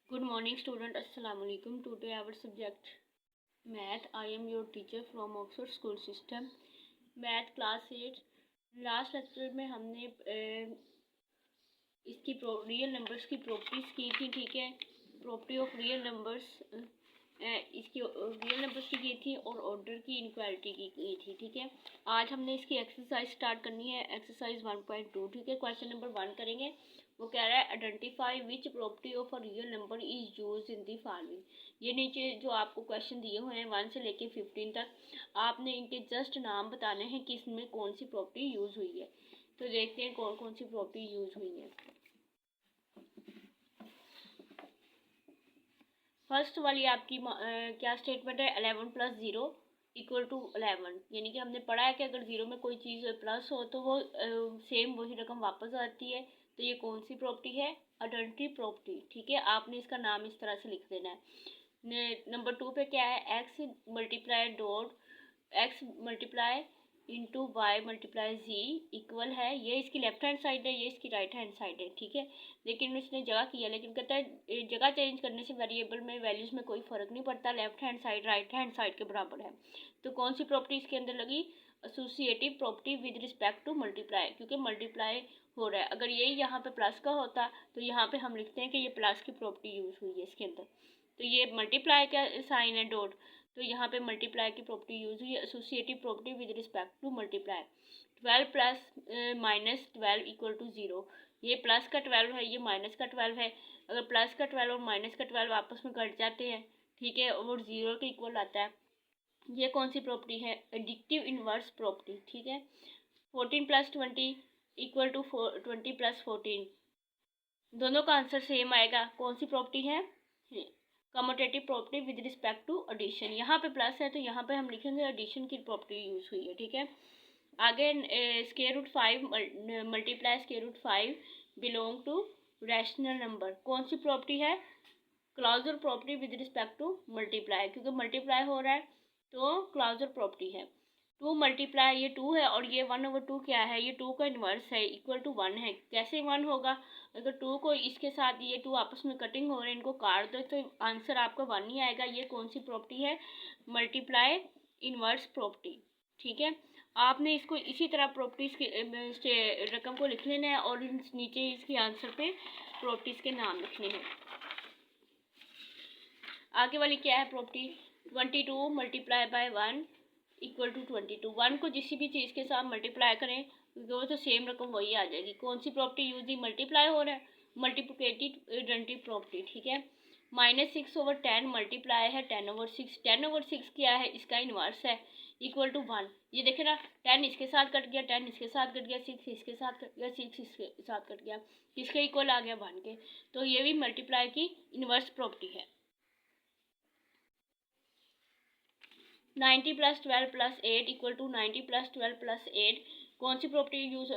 Good morning student. Assalamu alaikum. Today our subject math. I am your teacher from Oxford School System. Math class 8. Last lecture में हमने इसकी real numbers की properties की थी, ठीक है। प्रॉपर्टी ऑफ रियल नंबर्स इसकी real numbers की थी और ऑर्डर की इनक्वालिटी की थी, ठीक है। आज हमने इसकी एक्सरसाइज स्टार्ट करनी है, एक्सरसाइज 1.2, ठीक है। क्वेश्चन नंबर 1 करेंगे। वो कह रहा है identify which property of a real number is use in the following. ये नीचे जो आपको क्वेश्चन दिए हुए हैं 1 से लेके 15 तक, आपने इनके जस्ट नाम बताने हैं कि इसमें कौन सी प्रॉपर्टी यूज हुई है। तो देखते हैं कौन कौन सी प्रॉपर्टी यूज हुई है। फर्स्ट वाली आपकी क्या स्टेटमेंट है, 11 + 0 = 11। यानी कि हमने पढ़ा है कि अगर 0 में कोई चीज़ प्लस हो तो वो सेम वही रकम वापस आती है। तो ये कौन सी प्रॉपर्टी है, आइडेंटिटी प्रॉपर्टी, ठीक है। आपने इसका नाम इस तरह से लिख देना है। नंबर 2 पे क्या है, x multiply dot x multiply into y multiply g equal है। ये इसकी लेफ्ट हैंड साइड है, ये इसकी राइट हैंड साइड है, ठीक है। लेकिन इसने जगह किया, लेकिन कहता है जगह चेंज करने से वेरिएबल में वैल्यूज़ में कोई फ़र्क नहीं पड़ता, left hand side right hand side के बराबर है। तो कौन सी प्रॉपर्टी इसके अंदर लगी, associative property with respect to multiply, क्योंकि मल्टीप्लाई हो रहा है। अगर यही यहाँ पे प्लस का होता तो यहाँ पे हम लिखते हैं कि ये प्लस की प्रॉपर्टी यूज़ हुई है इसके अंदर। तो ये मल्टीप्लाई का साइन है डॉट, तो यहाँ पे मल्टीप्लाई की प्रॉपर्टी यूज हुई है, associative property with respect to multiply. 12 plus minus 12 = 0। ये प्लस का 12 है, ये माइनस का 12 है। अगर प्लस का 12 और माइनस का 12 आपस में कट जाते हैं, ठीक है, और 0 के इक्वल आता है। ये कौन सी प्रॉपर्टी है, एडिक्टिव इनवर्स प्रॉपर्टी, ठीक है। 14 + 20 = 20 + 14। दोनों का आंसर सेम आएगा। कौन सी प्रॉपर्टी है, commutative property with respect to addition. यहाँ पे प्लस है तो यहाँ पे हम लिखेंगे एडिशन की प्रॉपर्टी यूज हुई है, ठीक है। आगे √5 multiply √5 belong to rational number. कौन सी प्रॉपर्टी है, closure property with respect to multiply, क्योंकि मल्टीप्लाई हो रहा है तो क्लॉजर प्रॉपर्टी है। 2 मल्टीप्लाई, ये 2 है और ये 1/2 क्या है, ये 2 का इन्वर्स है, इक्वल टू 1 है। कैसे 1 होगा, अगर 2 को इसके साथ ये 2 आपस में कटिंग हो रहे हैं, इनको काट दो तो आंसर आपका 1 ही आएगा। ये कौन सी प्रॉपर्टी है, मल्टीप्लाई इन्वर्स प्रॉपर्टी, ठीक है। आपने इसको इसी तरह प्रॉपर्टीज़ के रकम को लिख लेना है और नीचे इसके आंसर पे प्रॉपर्टीज़ के नाम लिखने हैं। आगे वाली क्या है प्रॉपर्टी, 22 मल्टीप्लाई बाय 1 = 22। 1 को जिस भी चीज़ के साथ मल्टीप्लाई करें वो तो सेम रकम वही आ जाएगी। कौन सी प्रॉपर्टी यूज हुई, मल्टीप्लाई हो रहा है, मल्टीप्लिकेटिव आइडेंटिटी प्रॉपर्टी, ठीक है। -6/10 मल्टीप्लाई है 10/6। 10/6 क्या है, इसका इन्वर्स है, इक्वल टू 1। ये देखे ना, 10 इसके साथ कट गया, 10 इसके साथ कट गया, 6 इसके साथ कट गया, 6 इसके साथ कट गया, किसके इक्वल आ गया, 1 के। तो ये भी मल्टीप्लाई की इन्वर्स प्रॉपर्टी है। 90 + 12 + 8 = 90 + 12 + 8। कौन सी प्रॉपर्टी यूज,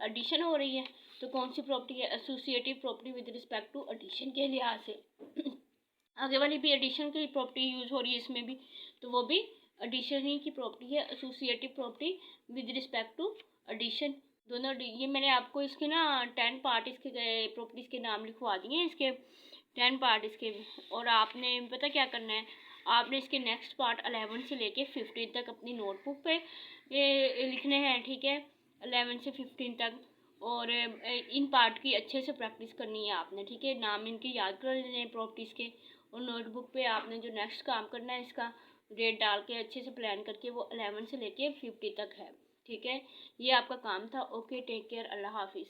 एडिशन हो रही है, तो कौन सी प्रॉपर्टी है, associative property with respect to addition के लिहाज से। आगे वाली भी एडिशन की प्रॉपर्टी यूज हो रही है इसमें भी, तो वो भी एडिशन ही की प्रॉपर्टी है, associative property with respect to addition. दोनों ये मैंने आपको इसके ना 10 पार्ट इसके प्रॉपर्टीज़ के नाम लिखवा दिए हैं, इसके 10 पार्ट इसके। और आपने पता क्या करना है, आपने इसके नेक्स्ट पार्ट 11 से लेके 15 तक अपनी नोटबुक पे लिखने हैं, ठीक है, 11 से 15 तक। और इन पार्ट की अच्छे से प्रैक्टिस करनी है आपने, ठीक है। नाम इनके याद कर लेने प्रॉपर्टीज़ के, और नोटबुक पे आपने जो नेक्स्ट काम करना है इसका डेट डाल के अच्छे से प्लान करके वो 11 से लेके 50 तक है, ठीक है। ये आपका काम था। ओके, टेक केयर, अल्लाह हाफिज़।